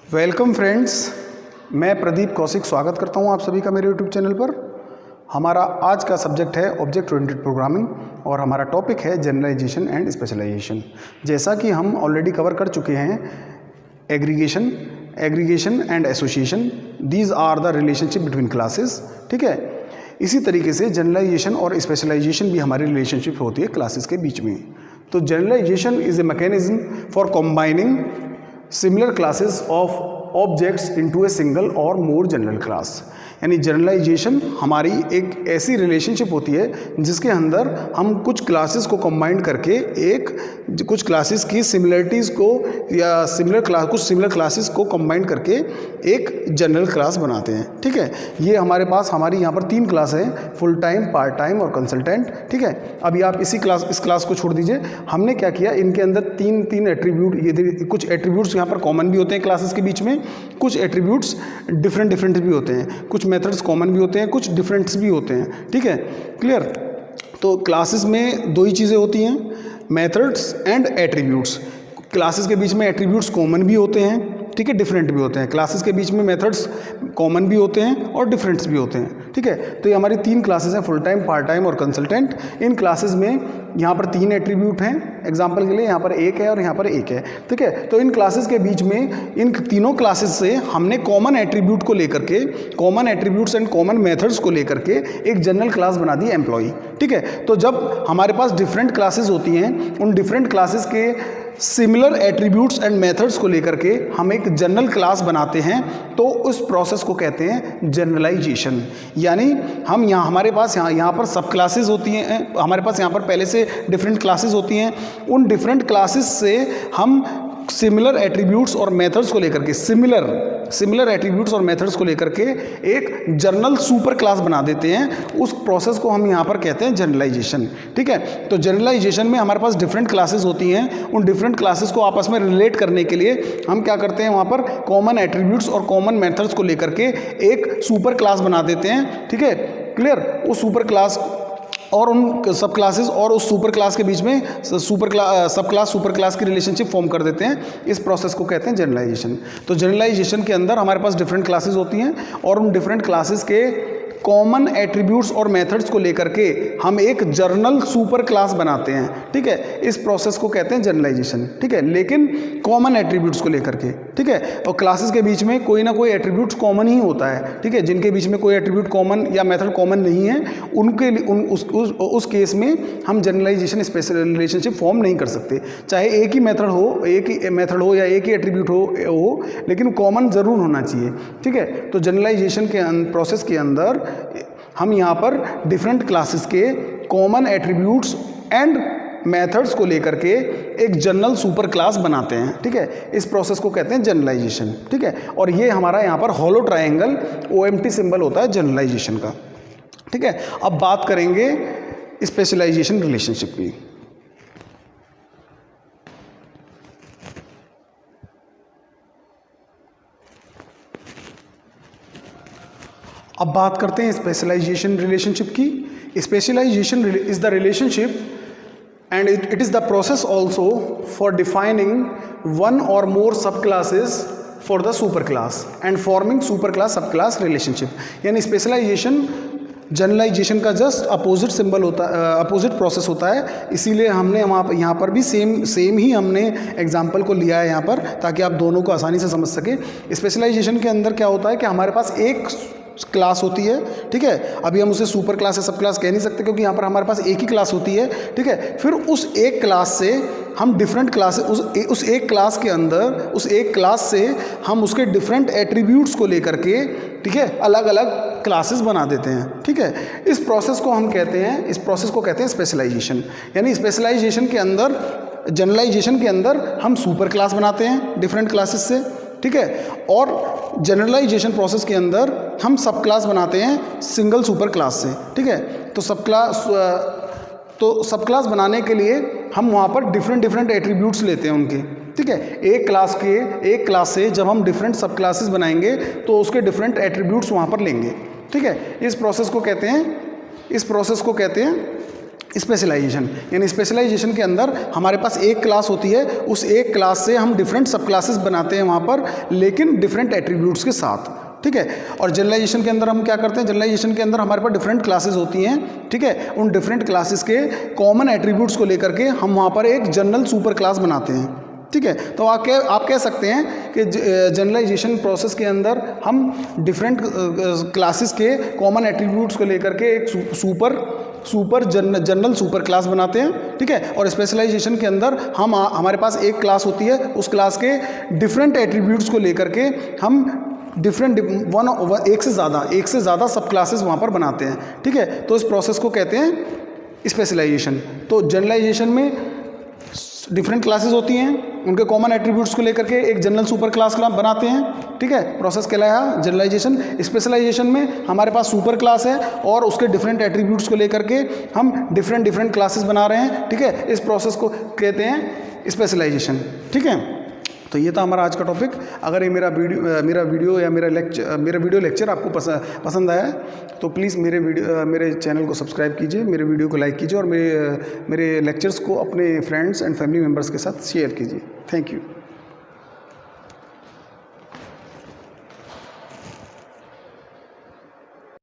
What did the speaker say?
Welcome friends, मैं प्रदीप कौशिक स्वागत करता हूं आप सभी का मेरे यूट्यूब चैनल पर। हमारा आज का सब्जेक्ट है ऑब्जेक्ट ओरिएंटेड प्रोग्रामिंग और हमारा टॉपिक है जनरलाइजेशन एंड स्पेशलाइजेशन। जैसा कि हम ऑलरेडी कवर कर चुके हैं aggregation and association, these are the relationship between classes. ठीक है, इसी तरीके से जनरलाइजेशन और स्पेशलाइजेशन भी हमारी रिलेशनशिप होती है क्लासेस के बीच में। तो generalization is a mechanism for combining similar classes of objects into a single or more general class. यानी जनरलाइजेशन हमारी एक ऐसी रिलेशनशिप होती है जिसके अंदर हम कुछ क्लासेस को कंबाइन करके कुछ क्लासेस की सिमिलरिटीज़ को या कुछ सिमिलर क्लासेस को कंबाइन करके एक जनरल क्लास बनाते हैं। ठीक है, ये हमारी यहाँ पर 3 क्लास है, फुल टाइम, पार्ट टाइम और कंसल्टेंट। ठीक है, अभी आप इस क्लास को छोड़ दीजिए। हमने क्या किया, इनके अंदर तीन एट्रीब्यूट, ये कुछ एट्रीब्यूट्स यहाँ पर कॉमन भी होते हैं क्लासेस के बीच में, कुछ एट्रीब्यूट्स डिफरेंट भी होते हैं, कुछ मेथड्स कॉमन भी होते हैं, कुछ डिफरेंट्स भी होते हैं। ठीक है, क्लियर। तो क्लासेस में 2 ही चीज़ें होती हैं, मेथड्स एंड एट्रीब्यूट्स। क्लासेस के बीच में एट्रीब्यूट्स कॉमन भी होते हैं, ठीक है, डिफरेंट भी होते हैं। क्लासेस के बीच में मेथड्स कॉमन भी होते हैं और डिफरेंट्स भी होते हैं। ठीक है, तो ये हमारी 3 क्लासेस हैं, फुल टाइम, पार्ट टाइम और कंसल्टेंट। इन क्लासेस में यहाँ पर 3 एट्रीब्यूट हैं, एग्जाम्पल के लिए यहाँ पर 1 है और यहाँ पर 1 है। ठीक है, तो इन क्लासेस के बीच में इन तीनों क्लासेस से हमने कॉमन एट्रीब्यूट को लेकर के, common attributes and common methods को लेकर के एक जनरल क्लास बना दी एम्प्लॉय। ठीक है, तो जब हमारे पास डिफरेंट क्लासेस होती हैं, उन डिफरेंट क्लासेस के सिमिलर एट्रीब्यूट्स एंड मेथड्स को लेकर के हम एक जनरल क्लास बनाते हैं, तो उस प्रोसेस को कहते हैं जनरलाइजेशन। यानी हमारे पास यहाँ पर सब क्लासेस होती हैं, हमारे पास यहाँ पर पहले से डिफरेंट क्लासेस होती हैं, उन डिफरेंट क्लासेस से हम सिमिलर एट्रीब्यूट्स और मेथड्स को लेकर के सिमिलर एट्रीब्यूट्स और मेथड्स को लेकर के एक जनरल सुपर क्लास बना देते हैं। उस प्रोसेस को हम यहाँ पर कहते हैं जनरलाइजेशन। ठीक है, तो जनरलाइजेशन में हमारे पास डिफरेंट क्लासेस होती हैं, उन डिफरेंट क्लासेस को आपस में रिलेट करने के लिए हम क्या करते हैं, वहाँ पर कॉमन एट्रीब्यूट्स और कॉमन मेथड्स को लेकर के एक सुपर क्लास बना देते हैं। ठीक है, क्लियर। उस सुपर क्लास और उन सब क्लासेस और उस सुपर क्लास के बीच में सब क्लास सुपर क्लास की रिलेशनशिप फॉर्म कर देते हैं। इस प्रोसेस को कहते हैं जनरलाइजेशन। तो जनरलाइजेशन के अंदर हमारे पास डिफरेंट क्लासेस होती हैं और उन डिफरेंट क्लासेस के कॉमन एट्रीब्यूट्स और मेथड्स को लेकर के हम एक जर्नल सुपर क्लास बनाते हैं। ठीक है, इस प्रोसेस को कहते हैं जनरलाइजेशन। ठीक है, लेकिन कॉमन एट्रीब्यूट्स को लेकर के। ठीक है, और क्लासेस के बीच में कोई ना कोई एट्रीब्यूट्स कॉमन ही होता है। ठीक है, जिनके बीच में कोई एट्रीब्यूट कॉमन या मेथड कॉमन नहीं है, उनके उस केस में हम जनरलाइजेशन स्पेशल रिलेशनशिप फॉर्म नहीं कर सकते। चाहे एक ही मेथड हो या एक ही एट्रीब्यूट हो, लेकिन कॉमन ज़रूर होना चाहिए। ठीक है, तो जनरलाइजेशन के प्रोसेस के अंदर हम यहाँ पर डिफरेंट क्लासेस के कॉमन एट्रीब्यूट्स एंड मेथड्स को लेकर के एक जनरल सुपर क्लास बनाते हैं। ठीक है, इस प्रोसेस को कहते हैं जनरलाइजेशन। ठीक है, और ये हमारा यहाँ पर हॉलो ट्रायंगल OMT सिंबल होता है जनरलाइजेशन का। ठीक है, अब बात करेंगे स्पेशलाइजेशन रिलेशनशिप की। अब बात करते हैं स्पेशलाइजेशन रिलेशनशिप की। Specialization is the relationship and it is the process also for defining one or more sub classes for the super class and forming super class sub class relationship. यानी specialization generalization का just opposite symbol होता है, opposite process होता है। इसीलिए हमने यहाँ पर भी सेम ही हमने एग्जाम्पल को लिया है यहाँ पर, ताकि आप दोनों को आसानी से समझ सके। स्पेशलाइजेशन के अंदर क्या होता है कि हमारे पास एक क्लास होती है। ठीक है, अभी हम उसे सुपर क्लास या सब क्लास कह नहीं सकते, क्योंकि यहाँ पर हमारे पास एक ही क्लास होती है। ठीक है, फिर उस एक क्लास से हम डिफरेंट क्लास उस एक क्लास के अंदर उस एक क्लास से हम उसके डिफरेंट एट्रीब्यूट्स को लेकर के, ठीक है, अलग अलग क्लासेस बना देते हैं। ठीक है, इस प्रोसेस को कहते हैं स्पेशलाइजेशन। यानी स्पेशलाइजेशन के अंदर, जनरलाइजेशन के अंदर हम सुपर क्लास बनाते हैं डिफरेंट क्लासेस से। ठीक है, और जनरलाइजेशन प्रोसेस के अंदर हम सब क्लास बनाते हैं सिंगल सुपर क्लास से। ठीक है, तो सब क्लास बनाने के लिए हम वहाँ पर डिफरेंट एट्रीब्यूट्स लेते हैं उनके। ठीक है, एक क्लास से जब हम डिफरेंट सब क्लासेस बनाएंगे तो उसके डिफरेंट एट्रीब्यूट्स वहाँ पर लेंगे। ठीक है, इस प्रोसेस को कहते हैं स्पेशलाइजेशन, यानी स्पेशलाइजेशन के अंदर हमारे पास एक क्लास होती है, उस एक क्लास से हम डिफरेंट सब क्लासेस बनाते हैं वहाँ पर, लेकिन डिफरेंट एट्रीब्यूट्स के साथ, ठीक है। और जनरलाइजेशन के अंदर हम क्या करते हैं, जनरलाइजेशन के अंदर हमारे पास डिफरेंट क्लासेस होती हैं, ठीक है। उन डिफरेंट क्लासेस के कॉमन एट्रीब्यूट्स को लेकर के हम वहाँ पर एक जनरल सुपर क्लास बनाते हैं, ठीक है। तो आप कह सकते हैं कि जनरलाइजेशन प्रोसेस के अंदर हम डिफरेंट क्लासेस के कॉमन एट्रीब्यूट्स को लेकर के एक जनरल सुपर क्लास बनाते हैं, ठीक है। और स्पेशलाइजेशन के अंदर हमारे पास एक क्लास होती है, उस क्लास के डिफरेंट एट्रीब्यूट्स को लेकर के हम डिफरेंट एक से ज़्यादा सब क्लासेस वहाँ पर बनाते हैं, ठीक है। तो इस प्रोसेस को कहते हैं स्पेशलाइजेशन। तो जनरलाइजेशन में डिफरेंट क्लासेस होती हैं, उनके कॉमन एट्रीब्यूट्स को लेकर के एक जनरल सुपर क्लास बनाते हैं, ठीक है। प्रोसेस कहलाया जनरलाइजेशन। स्पेशलाइजेशन में हमारे पास सुपर क्लास है और उसके डिफरेंट एट्रीब्यूट्स को लेकर के हम डिफरेंट क्लासेस बना रहे हैं, ठीक है। इस प्रोसेस को कहते हैं स्पेशलाइजेशन, ठीक है। तो ये था हमारा आज का टॉपिक। अगर ये मेरा वीडियो या मेरा वीडियो लेक्चर आपको पसंद आया तो प्लीज़ मेरे चैनल को सब्सक्राइब कीजिए, मेरे वीडियो को लाइक कीजिए और मेरे लेक्चर्स को अपने फ्रेंड्स एंड फैमिली मेम्बर्स के साथ शेयर कीजिए। Thank you.